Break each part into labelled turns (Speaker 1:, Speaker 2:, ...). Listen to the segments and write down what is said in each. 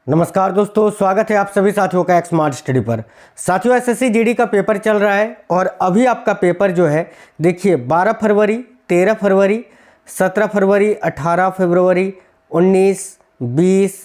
Speaker 1: नमस्कार दोस्तों, स्वागत है आप सभी साथियों का एक स्मार्ट स्टडी पर। साथियों, एसएससी जीडी का पेपर चल रहा है और अभी आपका पेपर जो है देखिए 12 फरवरी, 13 फरवरी, 17 फरवरी, 18 फरवरी, 19, 20,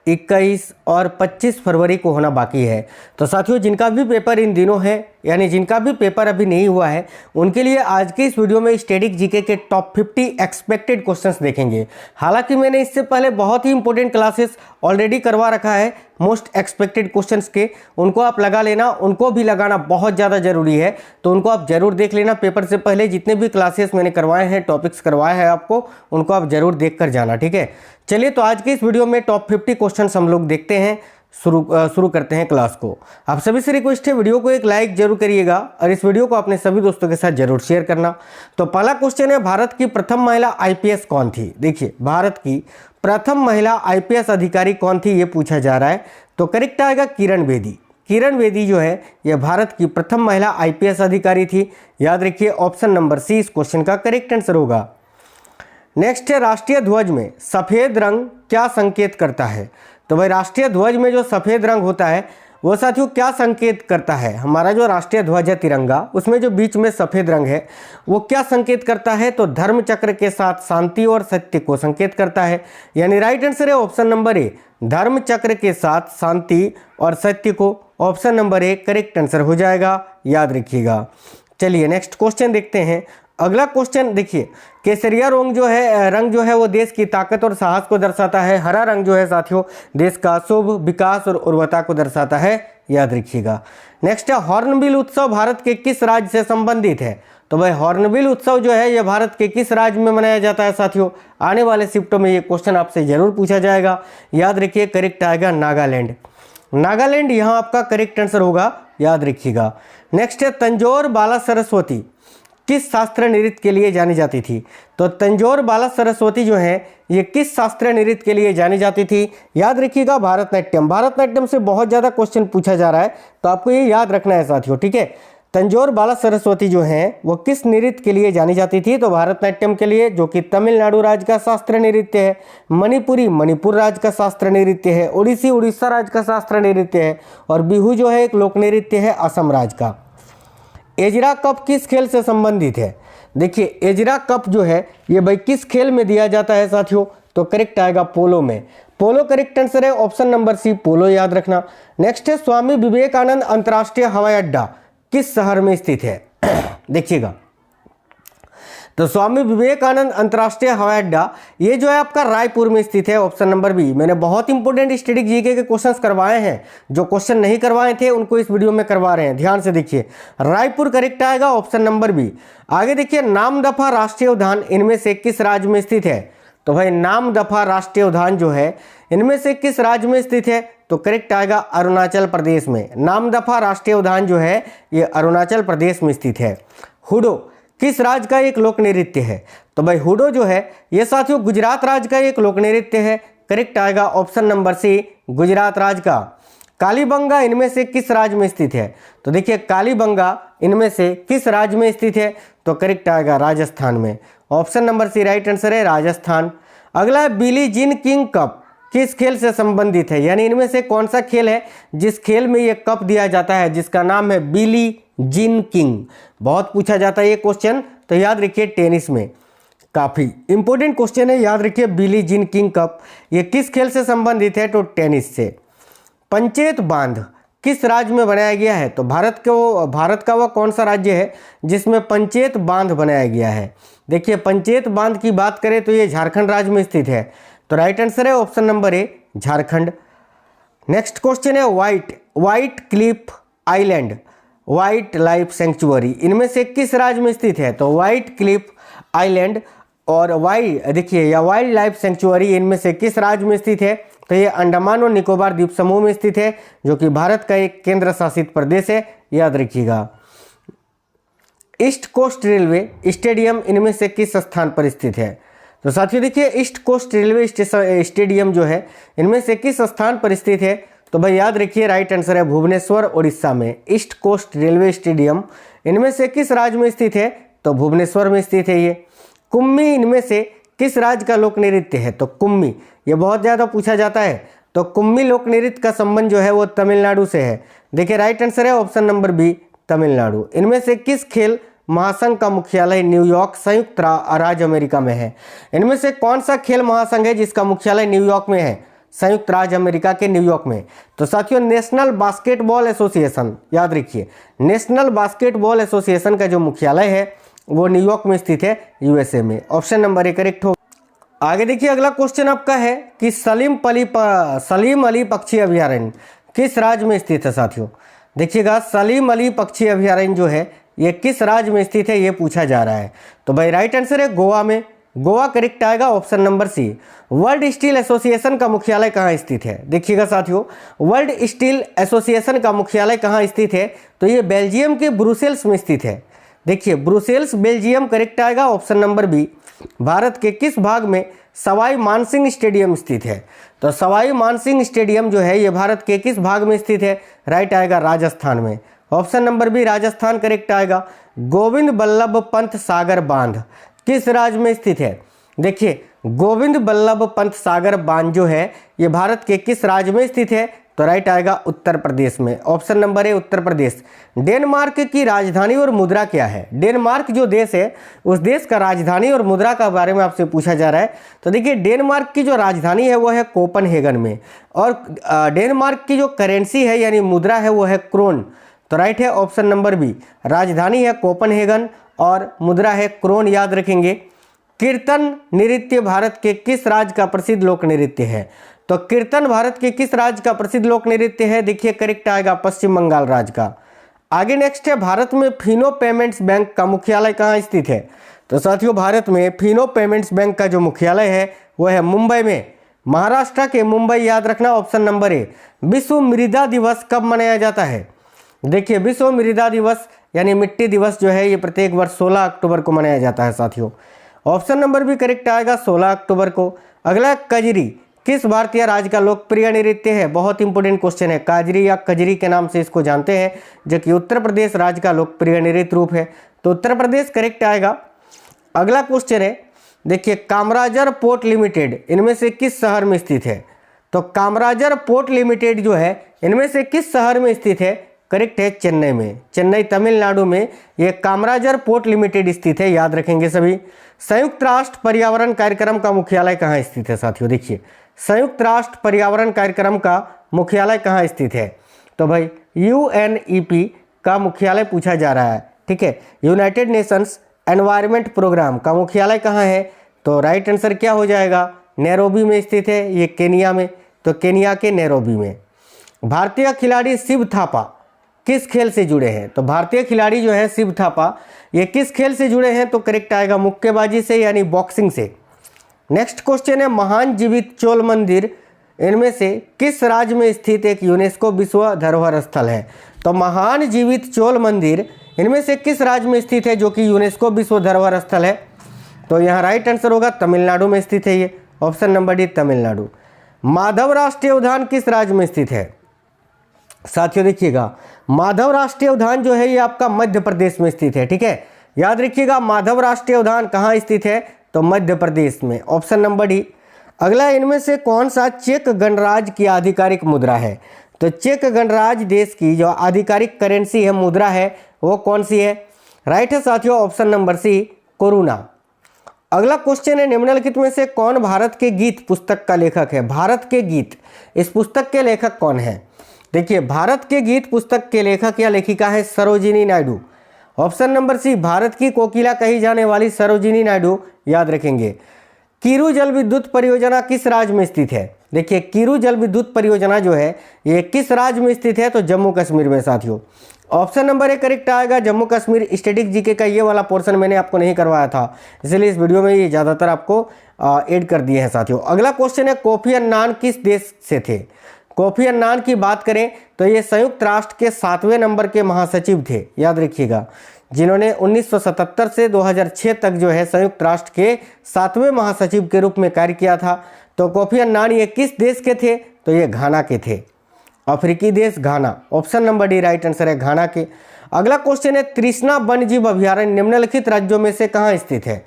Speaker 1: 21 और 25 फरवरी को होना बाकी है। तो साथियों, जिनका भी पेपर इन दिनों है यानी जिनका भी पेपर अभी नहीं हुआ है उनके लिए आज के इस वीडियो में स्टैटिक जीके के टॉप 50 एक्सपेक्टेड क्वेश्चंस देखेंगे। हालांकि मैंने इससे पहले बहुत ही इंपॉर्टेंट क्लासेस ऑलरेडी करवा रखा है मोस्ट एक्सपेक्टेड क्वेश्चंस के, उनको आप लगा लेना, उनको भी लगाना बहुत ज़्यादा जरूरी है, तो उनको आप जरूर देख लेना। पेपर से पहले जितने भी क्लासेस मैंने करवाए हैं, टॉपिक्स करवाए हैं आपको, उनको आप जरूर देख कर जाना, ठीक है। चलिए, तो आज के इस वीडियो में टॉप 50 क्वेश्चन हम लोग देखते हैं। शुरू करते हैं क्लास को। आप सभी से रिक्वेस्ट है, वीडियो को एक लाइक जरूर करिएगा और इस वीडियो को अपने सभी दोस्तों के साथ जरूर शेयर करना। तो पहला क्वेश्चन है, भारत की प्रथम महिला आईपीएस कौन थी? देखिए, भारत की प्रथम महिला आईपीएस अधिकारी कौन थी, ये पूछा जा रहा है। तो करेक्ट आएगा किरण बेदी। किरण बेदी जो है यह भारत की प्रथम महिला आईपीएस अधिकारी थी। याद रखिए, ऑप्शन नंबर सी इस क्वेश्चन का करेक्ट आंसर होगा। नेक्स्ट है, राष्ट्रीय ध्वज में सफेद रंग क्या संकेत करता है? तो भाई, राष्ट्रीय ध्वज में जो सफेद रंग होता है वो साथियों क्या संकेत करता है? हमारा जो राष्ट्रीय ध्वज है तिरंगा, उसमें जो बीच में सफेद रंग है वो क्या संकेत करता है? तो धर्म चक्र के साथ शांति और सत्य को संकेत करता है। यानी राइट आंसर है ऑप्शन नंबर ए, धर्म चक्र के साथ शांति और सत्य को। Option number A correct answer हो जाएगा, याद रखिएगा। चलिए नेक्स्ट क्वेश्चन देखते हैं। अगला क्वेश्चन देखिए, केसरिया रंग जो है वो देश की ताकत और साहस को दर्शाता है। हरा रंग जो है साथियों देश का शुभ, विकास और उर्वरता को दर्शाता है, याद रखिएगा। नेक्स्ट है, हॉर्नबिल उत्सव भारत के किस राज्य से संबंधित है? तो भाई, हॉर्नबिल उत्सव जो है ये भारत के किस राज्य में मनाया जाता है साथियों? आने वाले शिफ्टों में ये क्वेश्चन आपसे जरूर पूछा जाएगा, याद रखिए। करेक्ट आएगा नागालैंड। नागालैंड यहाँ आपका करेक्ट आंसर होगा, याद रखिएगा। नेक्स्ट है, तंजौर बाला सरस्वती किस शास्त्रीय नृत्य के लिए जानी जाती थी? तो तंजौर बाला सरस्वती जो है ये किस शास्त्रीय नृत्य के लिए जानी जाती थी? याद रखिएगा, भारतनाट्यम। भारतनाट्यम से बहुत ज़्यादा क्वेश्चन पूछा जा रहा है, तो आपको ये याद रखना है साथियों, ठीक है। तंजौर बाला सरस्वती जो है वो किस नृत्य के लिए जानी जाती थी? तो भारतनाट्यम के लिए, जो कि तमिलनाडु राज्य का शास्त्रीय नृत्य है। मणिपुरी मणिपुर राज्य का शास्त्रीय नृत्य है। ओडिसी उड़ीसा राज्य का शास्त्रीय नृत्य है। और बिहू जो है एक लोक नृत्य है असम राज्य का। एजरा कप किस खेल से संबंधित है? देखिए, एजरा कप जो है ये भाई किस खेल में दिया जाता है साथियों? तो करेक्ट आएगा पोलो में। पोलो करेक्ट आंसर है, ऑप्शन नंबर सी पोलो, याद रखना। नेक्स्ट है, स्वामी विवेकानंद अंतर्राष्ट्रीय हवाई अड्डा किस शहर में स्थित है? देखिएगा, तो स्वामी विवेकानंद अंतर्राष्ट्रीय हवाई अड्डा ये जो है आपका रायपुर में स्थित है, ऑप्शन नंबर बी। मैंने बहुत इंपॉर्टेंट स्टैटिक जीके के क्वेश्चंस करवाए हैं, जो क्वेश्चन नहीं करवाए थे उनको इस वीडियो में करवा रहे हैं, ध्यान से देखिए। रायपुर करेक्ट आएगा, ऑप्शन नंबर बी। आगे देखिए, नामदफा राष्ट्रीय उद्यान इनमें से किस राज्य में स्थित है? तो भाई, नामदफा राष्ट्रीय उद्यान जो है इनमें से किस राज्य में स्थित है? तो करेक्ट आएगा अरुणाचल प्रदेश में। नामदफा राष्ट्रीय उद्यान जो है ये अरुणाचल प्रदेश में स्थित है। हुडो किस राज्य का एक लोक नृत्य है? तो भाई, हुडो जो है ये साथियों गुजरात राज्य का एक लोक नृत्य है। करेक्ट आएगा ऑप्शन नंबर सी, गुजरात राज्य का। कालीबंगा इनमें से किस राज्य में स्थित है? तो देखिए, कालीबंगा इनमें से किस राज्य में स्थित है? तो करेक्ट आएगा राजस्थान में। Option number C right answer है, राजस्थान। अगला है, बिली जीन किंग कप किस खेल से संबंधित है? यानी इनमें से कौन सा खेल है जिस खेल में ये कप दिया जाता है, जिसका नाम है बिली जीन किंग? बहुत पूछा जाता है ये क्वेश्चन, तो याद रखिए टेनिस में। काफी इंपॉर्टेंट क्वेश्चन है, याद रखिए। बिली जीन किंग कप ये किस खेल से संबंधित है? तो टेनिस से। पंचेत बांध किस राज्य में बनाया गया है? तो भारत का वह कौन सा राज्य है जिसमें पंचेत बांध बनाया गया है? देखिए, पंचेत बांध की बात करें तो ये झारखंड राज्य में स्थित है, तो राइट आंसर है option number A, Jharkhand. Next question है, White Cliff Island wildlife sanctuary इनमें से किस राज्य में स्थित है? तो व्हाइट क्लिफ आइलैंड और वाइल्ड लाइफ सेंचुरी इनमें से किस राज्य में स्थित है? तो ये अंडमान और निकोबार द्वीप समूह में स्थित है, जो कि भारत का एक केंद्र शासित प्रदेश है, याद रखिएगा। ईस्ट कोस्ट रेलवे स्टेडियम इनमें से किस स्थान पर स्थित है? तो साथियों देखिए, ईस्ट कोस्ट रेलवे स्टेडियम जो है इनमें से किस स्थान पर स्थित है? तो भाई, याद रखिए राइट आंसर है भुवनेश्वर, उड़ीसा में। ईस्ट कोस्ट रेलवे स्टेडियम इनमें से किस राज्य में स्थित है? तो भुवनेश्वर में स्थित है ये। कुम्मी इनमें से किस राज्य का लोक नृत्य है? तो कुम्मी ये बहुत ज़्यादा पूछा जाता है, तो कुम्मी लोक नृत्य का संबंध जो है वो तमिलनाडु से है। देखिए राइट आंसर है ऑप्शन नंबर बी तमिलनाडु। इनमें से किस खेल महासंघ का मुख्यालय न्यूयॉर्क संयुक्त राज्य अमेरिका में है? इनमें से कौन सा खेल महासंघ है जिसका मुख्यालय न्यूयॉर्क में है? संयुक्त राज्य अमेरिका के न्यूयॉर्क में। तो साथियों नेशनल बास्केटबॉल एसोसिएशन, याद रखिए नेशनल बास्केटबॉल एसोसिएशन का जो मुख्यालय है वो न्यूयॉर्क में स्थित है, यूएसए में। ऑप्शन नंबर ए करेक्ट हो। आगे देखिए अगला क्वेश्चन आपका है कि सलीम अली पक्षी अभयारण्य किस राज्य में स्थित है? साथियों देखिएगा सलीम अली पक्षी अभयारण्य जो है ये किस राज्य में स्थित है ये पूछा जा रहा है। तो भाई राइट आंसर है गोवा में। गोवा करेक्ट आएगा, option number C. World Steel Association का मुख्यालय कहाँ स्थित है? देखिएगा साथियों वर्ल्ड स्टील एसोसिएशन का मुख्यालय कहाँ स्थित है? तो ये बेल्जियम के ब्रुसेल्स में स्थित है। देखिए ब्रुसेल्स बेल्जियम करेक्ट आएगा, ऑप्शन नंबर बी। भारत के किस भाग में सवाई मानसिंह स्टेडियम स्थित है? तो सवाई मानसिंह स्टेडियम जो है ये भारत के किस भाग में स्थित है? राइट आएगा राजस्थान में, option number B Rajasthan correct आएगा। गोविंद बल्लभ पंत सागर बांध किस राज्य में स्थित है? देखिए गोविंद बल्लभ पंत सागर बांध जो है ये भारत के किस राज्य में स्थित है? तो राइट आएगा उत्तर प्रदेश में, ऑप्शन नंबर ए उत्तर प्रदेश। डेनमार्क की राजधानी और मुद्रा क्या है? डेनमार्क जो देश है उस देश का राजधानी और मुद्रा का बारे में आपसे पूछा जा रहा है। तो देखिए डेनमार्क की जो राजधानी है वो है कोपनहेगन में, और डेनमार्क की जो करेंसी है यानी मुद्रा है वो है क्रोन। तो राइट है ऑप्शन नंबर बी, राजधानी है कोपनहेगन और मुद्रा है क्रोन, याद रखेंगे। कीर्तन नृत्य भारत के किस राज्य का प्रसिद्ध लोक नृत्य है? तो कीर्तन भारत के किस राज्य का प्रसिद्ध लोक नृत्य है? देखिए करेक्ट आएगा पश्चिम बंगाल राज्य का। आगे नेक्स्ट है भारत में फिनो पेमेंट्स बैंक का मुख्यालय कहाँ स्थित है? तो साथियों भारत में फिनो पेमेंट्स बैंक का जो मुख्यालय है वो है मुंबई में, महाराष्ट्र के मुंबई, याद रखना ऑप्शन नंबर ए। विश्व मृदा दिवस कब मनाया जाता है? देखिए विश्व मृदा दिवस यानी मिट्टी दिवस जो है ये प्रत्येक वर्ष 16 अक्टूबर को मनाया जाता है साथियों, ऑप्शन नंबर भी करेक्ट आएगा 16 अक्टूबर को। अगला कजरी किस भारतीय राज्य का लोकप्रिय नृत्य है? बहुत इंपॉर्टेंट क्वेश्चन है। काजरी या कजरी के नाम से इसको जानते हैं, जो कि उत्तर प्रदेश राज्य का लोकप्रिय नृत्य रूप है। तो उत्तर प्रदेश करेक्ट आएगा। अगला क्वेश्चन है देखिए कामराजर पोर्ट लिमिटेड इनमें से किस शहर में स्थित है? तो कामराजर पोर्ट लिमिटेड जो है इनमें से किस शहर में स्थित है? करेक्ट है चेन्नई में, चेन्नई तमिलनाडु में ये कामराजर पोर्ट लिमिटेड स्थित है, याद रखेंगे सभी। संयुक्त राष्ट्र पर्यावरण कार्यक्रम का मुख्यालय कहाँ स्थित है? साथियों देखिए संयुक्त राष्ट्र पर्यावरण कार्यक्रम का मुख्यालय कहाँ स्थित है? तो भाई UNEP का मुख्यालय पूछा जा रहा है, ठीक है। यूनाइटेड नेशंस एनवायरनमेंट प्रोग्राम का मुख्यालय कहाँ है? तो राइट आंसर क्या हो जाएगा? नैरोबी में स्थित है, ये केनिया में, तो केनिया के नैरोबी में। भारतीय खिलाड़ी शिव थापा किस खेल से जुड़े हैं? तो भारतीय खिलाड़ी जो है शिव थापा ये किस खेल से जुड़े हैं? तो करेक्ट आएगा मुक्केबाजी से यानी बॉक्सिंग से। नेक्स्ट क्वेश्चन है महान जीवित चोल मंदिर इनमें से किस राज्य में स्थित एक यूनेस्को विश्व धरोहर स्थल है? तो महान जीवित चोल मंदिर इनमें से किस राज्य में स्थित है जो कि यूनेस्को विश्व धरोहर स्थल है? तो यहाँ राइट आंसर होगा तमिलनाडु में स्थित है, ये option number D Tamil Nadu. Madhav राष्ट्रीय उद्यान किस राज्य में स्थित है? साथियों देखिएगा माधव राष्ट्रीय उद्यान जो है ये आपका मध्य प्रदेश में स्थित है, ठीक है, याद रखिएगा। माधव राष्ट्रीय उद्यान कहाँ स्थित है? तो मध्य प्रदेश में, ऑप्शन नंबर डी। अगला इनमें से कौन सा चेक गणराज्य की आधिकारिक मुद्रा है? तो चेक गणराज्य देश की जो आधिकारिक करेंसी है, मुद्रा है, वो कौन सी है? राइट है साथियों ऑप्शन नंबर सी कोरोना। अगला क्वेश्चन है निम्नलिखित में से कौन भारत के गीत पुस्तक का लेखक है? भारत के गीत इस पुस्तक के लेखक कौन है? देखिए भारत के गीत पुस्तक के लेखक या लेखिका है Sarojini Naidu, option number C Bharat की कोकिला कही जाने वाली सरोजिनी नायडू, याद रखेंगे। कीरू जल विद्युत परियोजना किस राज्य में स्थित है? देखिए कीरू जल विद्युत परियोजना जो है ये किस राज्य में स्थित है? तो जम्मू कश्मीर में साथियों, ऑप्शन नंबर ए करेक्ट आएगा जम्मू कश्मीर। स्टैटिक जीके का ये वाला पोर्शन मैंने आपको नहीं करवाया था, इसलिए इस वीडियो में ये ज़्यादातर आपको ऐड कर दिए हैं साथियों। अगला क्वेश्चन है कोफी अन्नान किस देश से थे? कोफी अन्नान की बात करें तो ये संयुक्त राष्ट्र के 7वें नंबर के महासचिव थे, याद रखिएगा, जिन्होंने 1977 से 2006 तक जो है संयुक्त राष्ट्र के 7वें महासचिव के रूप में कार्य किया था। तो कोफी अन्नान ये किस देश के थे? तो ये घाना के थे, अफ्रीकी देश Ghana, option number D right answer है घाना के। अगला क्वेश्चन है तृष्णा वन्यजीव अभयारण्य निम्नलिखित राज्यों में से कहाँ स्थित है?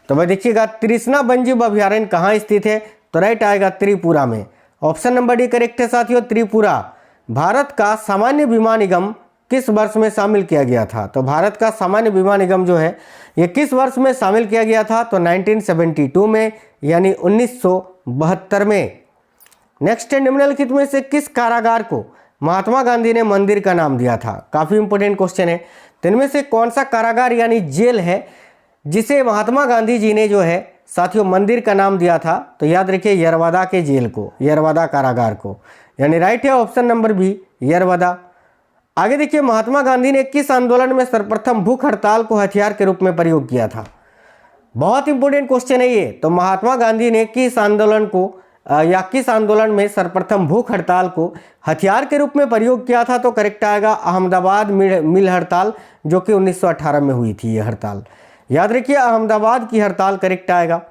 Speaker 1: तो भाई देखिएगा तृष्णा वन्यजीव अभयारण्य कहाँ स्थित है? तो राइट आएगा त्रिपुरा में, ऑप्शन नंबर डी करेक्ट है साथियों। त्रिपुरा भारत का सामान्य बीमा निगम किस वर्ष में शामिल किया गया था? तो भारत का सामान्य बीमा निगम जो है ये किस वर्ष में शामिल किया गया था? तो 1972 में, यानी 1972 में। नेक्स्ट है, निम्नलिखित में से किस कारागार को महात्मा गांधी ने मंदिर का नाम दिया था? काफी इंपोर्टेंट क्वेश्चन है। तो इनमें से कौन सा कारागार यानी जेल है जिसे महात्मा गांधी जी ने जो है साथियों मंदिर का नाम दिया था? तो याद रखिए यरवदा के जेल को, यरवदा कारागार को, यानी राइट है ऑप्शन नंबर बी यरवदा। आगे देखिए, महात्मा गांधी ने किस आंदोलन में सर्वप्रथम भूख हड़ताल को हथियार के रूप में प्रयोग किया था? बहुत इंपोर्टेंट क्वेश्चन है ये। तो महात्मा गांधी ने किस आंदोलन को या किस आंदोलन में सर्वप्रथम भूख हड़ताल को हथियार के रूप में प्रयोग किया था? तो करेक्ट आएगा अहमदाबाद मिल हड़ताल, जो कि 1918 में हुई थी ये हड़ताल। याद रखिए अहमदाबाद की हड़ताल करेक्ट आएगा।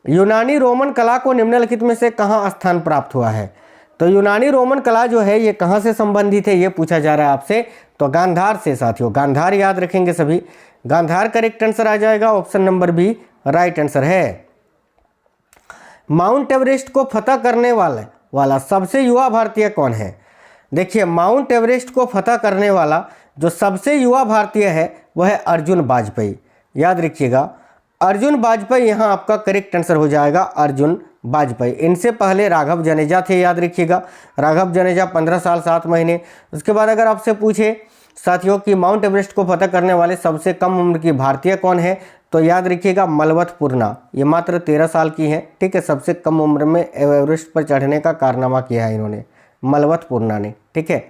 Speaker 1: यूनानी रोमन कला को निम्नलिखित में से कहाँ स्थान प्राप्त हुआ है? तो यूनानी रोमन कला जो है ये कहाँ से संबंधित है, ये पूछा जा रहा है आपसे। तो गांधार से साथियों, गांधार याद रखेंगे सभी। गांधार करेक्ट आंसर आ जाएगा, option number B right answer है। माउंट एवरेस्ट को फतह करने वाला सबसे युवा भारतीय कौन है? देखिए, माउंट एवरेस्ट को फतह करने वाला जो सबसे युवा भारतीय है वह है अर्जुन वाजपेयी। याद रखिएगा अर्जुन वाजपेयी यहाँ आपका करेक्ट आंसर हो जाएगा, अर्जुन वाजपेयी। इनसे पहले राघव जनेजा थे, याद रखिएगा राघव जनेजा 15 साल 7 महीने। उसके बाद अगर आपसे पूछे साथियों कि माउंट एवरेस्ट को फतह करने वाले सबसे कम उम्र की भारतीय कौन है, तो याद रखिएगा मलवत पूर्णा, ये मात्र 13 साल की है। ठीक है, सबसे कम उम्र में एवरेस्ट पर चढ़ने का कारनामा किया है इन्होंने, मलवत पूर्णा ने। ठीक है,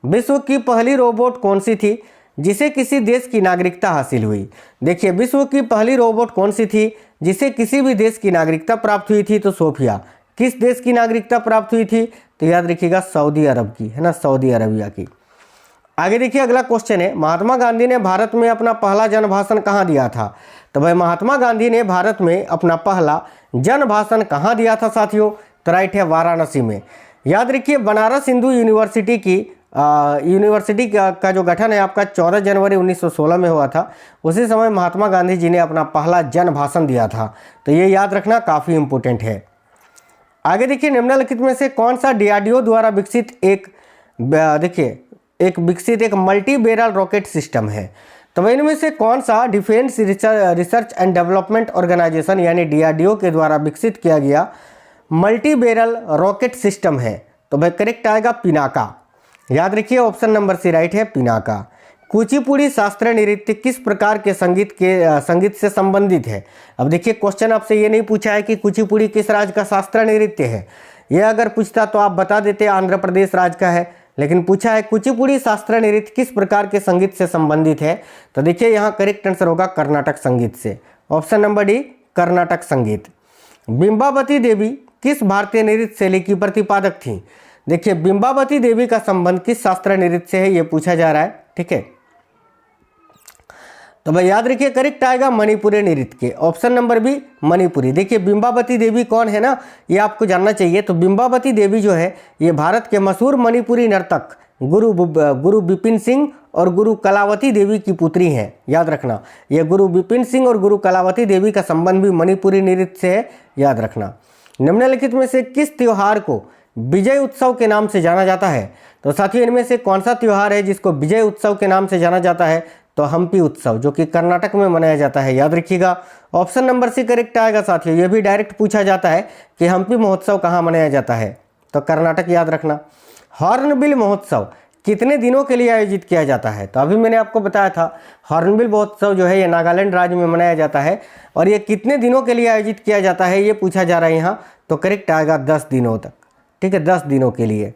Speaker 1: विश्व की पहली रोबोट कौन सी थी जिसे किसी देश की नागरिकता हासिल हुई? देखिए, विश्व की पहली रोबोट कौन सी थी जिसे किसी भी देश की नागरिकता प्राप्त हुई थी? तो सोफिया। किस देश की नागरिकता प्राप्त हुई थी? तो याद रखिएगा सऊदी अरब की, है ना, सऊदी अरबिया की। आगे देखिए अगला क्वेश्चन है, महात्मा गांधी ने भारत में अपना पहला जन भाषण कहाँ दिया था? तो भाई महात्मा गांधी ने भारत में अपना पहला जन भाषण कहाँ दिया था साथियों? तो राइट है वाराणसी में। याद रखिए बनारस हिंदू यूनिवर्सिटी की यूनिवर्सिटी का जो गठन है आपका 14 जनवरी 1916 में हुआ था। उसी समय महात्मा गांधी जी ने अपना पहला जन भाषण दिया था। तो ये याद रखना काफ़ी इम्पोर्टेंट है। आगे देखिए, निम्नलिखित में से कौन सा डीआरडीओ द्वारा विकसित एक मल्टी बैरल रॉकेट सिस्टम है? तो इनमें से कौन सा Defence Research and Development Organisation यानी डीआरडीओ के द्वारा विकसित किया गया मल्टी बैरल रॉकेट सिस्टम है? तो भाई करेक्ट आएगा पिनाका। याद रखिए ऑप्शन नंबर सी राइट है पिनाका। कुचिपुड़ी शास्त्रीय नृत्य किस प्रकार के संगीत से संबंधित है? अब देखिए क्वेश्चन आपसे ये नहीं पूछा है कि कुचिपुड़ी किस राज्य का शास्त्रीय नृत्य है। ये अगर पूछता तो आप बता देते आंध्र प्रदेश राज्य का है, लेकिन पूछा है कुचिपुड़ी शास्त्रीय नृत्य किस प्रकार के संगीत से संबंधित है। तो देखिए यहाँ करेक्ट आंसर होगा कर्नाटक संगीत से, ऑप्शन नंबर डी कर्नाटक संगीत। बिंबावती देवी किस भारतीय नृत्य शैली की प्रतिपादक थी? देखिए बिंबावती देवी का संबंध किस शास्त्रीय नृत्य से है, ये पूछा जा रहा है। ठीक है, तो भाई याद रखिए करेक्ट आएगा मणिपुरी नृत्य के, ऑप्शन नंबर बी मणिपुरी। देखिए बिंबावती देवी कौन है ना, ये आपको जानना चाहिए। तो बिंबावती देवी जो है ये भारत के मशहूर मणिपुरी नर्तक गुरु बिपिन सिंह और गुरु कलावती देवी की पुत्री हैं। याद रखना, ये गुरु बिपिन सिंह और गुरु कलावती देवी का संबंध भी मणिपुरी नृत्य से है, याद रखना। निम्नलिखित में से किस त्योहार को विजय उत्सव के नाम से जाना जाता है? तो साथियों इनमें से कौन सा त्योहार है जिसको विजय उत्सव के नाम से जाना जाता है? तो हम्पी उत्सव, जो कि कर्नाटक में मनाया जाता है। याद रखिएगा ऑप्शन नंबर सी करेक्ट आएगा साथियों। ये भी डायरेक्ट पूछा जाता है कि हम्पी महोत्सव कहाँ मनाया जाता है, तो कर्नाटक याद रखना। हॉर्नबिल महोत्सव कितने दिनों के लिए आयोजित किया जाता है? तो अभी मैंने आपको बताया था हॉर्नबिल महोत्सव जो है ये नागालैंड राज्य में मनाया जाता है, और ये कितने दिनों के लिए आयोजित किया जाता है ये पूछा जा रहा है यहाँ। तो करेक्ट आएगा 10 दिनों तक। ठीक है, 10 दिनों के लिए।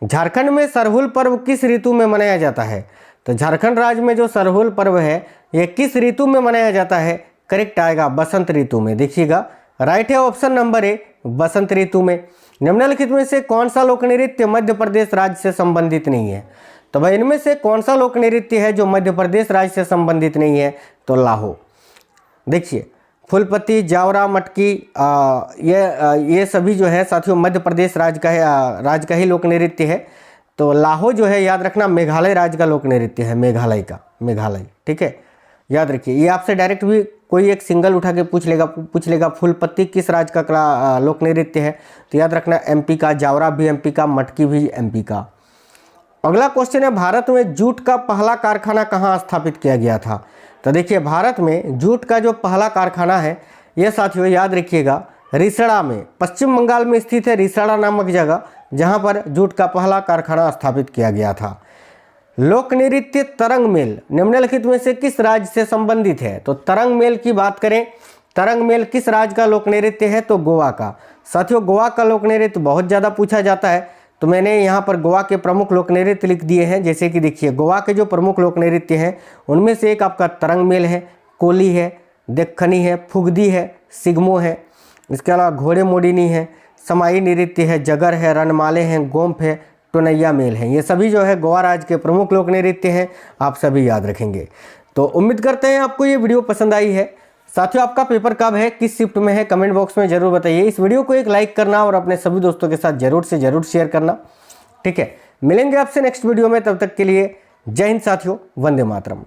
Speaker 1: झारखंड में सरहुल पर्व किस ऋतु में मनाया जाता है? तो झारखंड राज्य में जो सरहुल पर्व है ये किस ऋतु में मनाया जाता है? करेक्ट आएगा बसंत ऋतु में। देखिएगा राइट है ऑप्शन नंबर ए बसंत ऋतु में। निम्नलिखित में से कौन सा लोक नृत्य मध्य प्रदेश राज्य से संबंधित नहीं है? तो भाई इनमें से कौन सा लोक नृत्य है जो मध्य प्रदेश राज्य से संबंधित नहीं है? तो लाहो। देखिए फुलपति, जावरा, मटकी, ये सभी जो है साथियों मध्य प्रदेश राज्य का ही लोक नृत्य है। तो लाहो जो है याद रखना मेघालय राज्य का लोक नृत्य है, मेघालय। ठीक है, याद रखिए। ये आपसे डायरेक्ट भी कोई एक सिंगल उठा के पूछ लेगा फूल पत्ती किस राज्य का लोक नृत्य है, तो याद रखना एमपी का, जावरा भी एमपी का, मटकी भी एमपी का। अगला क्वेश्चन है, भारत में जूट का पहला कारखाना कहाँ स्थापित किया गया था? तो देखिए भारत में जूट का जो पहला कारखाना है यह साथियों याद रखिएगा रिसड़ा में, पश्चिम बंगाल में स्थित है रिसड़ा नामक जगह, जहां पर जूट का पहला कारखाना स्थापित किया गया था। लोक नृत्य तरंग मेल निम्नलिखित में से किस राज्य से संबंधित है? तो तरंग मेल की बात करें, तरंग मेल किस राज्य का लोक नृत्य है? तो गोवा का। साथियों गोवा का लोक नृत्य बहुत ज़्यादा पूछा जाता है, तो मैंने यहाँ पर गोवा के प्रमुख लोक नृत्य लिख दिए हैं। जैसे कि देखिए गोवा के जो प्रमुख लोक नृत्य हैं उनमें से एक आपका तरंग मेल है, कोली है, दक्खनी है, फुगदी है, सिगमो है, इसके अलावा घोड़े मोडिनी है, समाई नृत्य है, जगर है, रणमाले हैं, गोम्फ है, टोनैया मेल है। ये सभी जो है गोवा राज्य के प्रमुख लोक नृत्य हैं, आप सभी याद रखेंगे। तो उम्मीद करते हैं आपको ये वीडियो पसंद आई है। साथियों आपका पेपर कब है, किस शिफ्ट में है, कमेंट बॉक्स में जरूर बताइए। इस वीडियो को एक लाइक करना और अपने सभी दोस्तों के साथ जरूर से जरूर शेयर करना। ठीक है, मिलेंगे आपसे नेक्स्ट वीडियो में, तब तक के लिए जय हिंद साथियों, वंदे मातरम।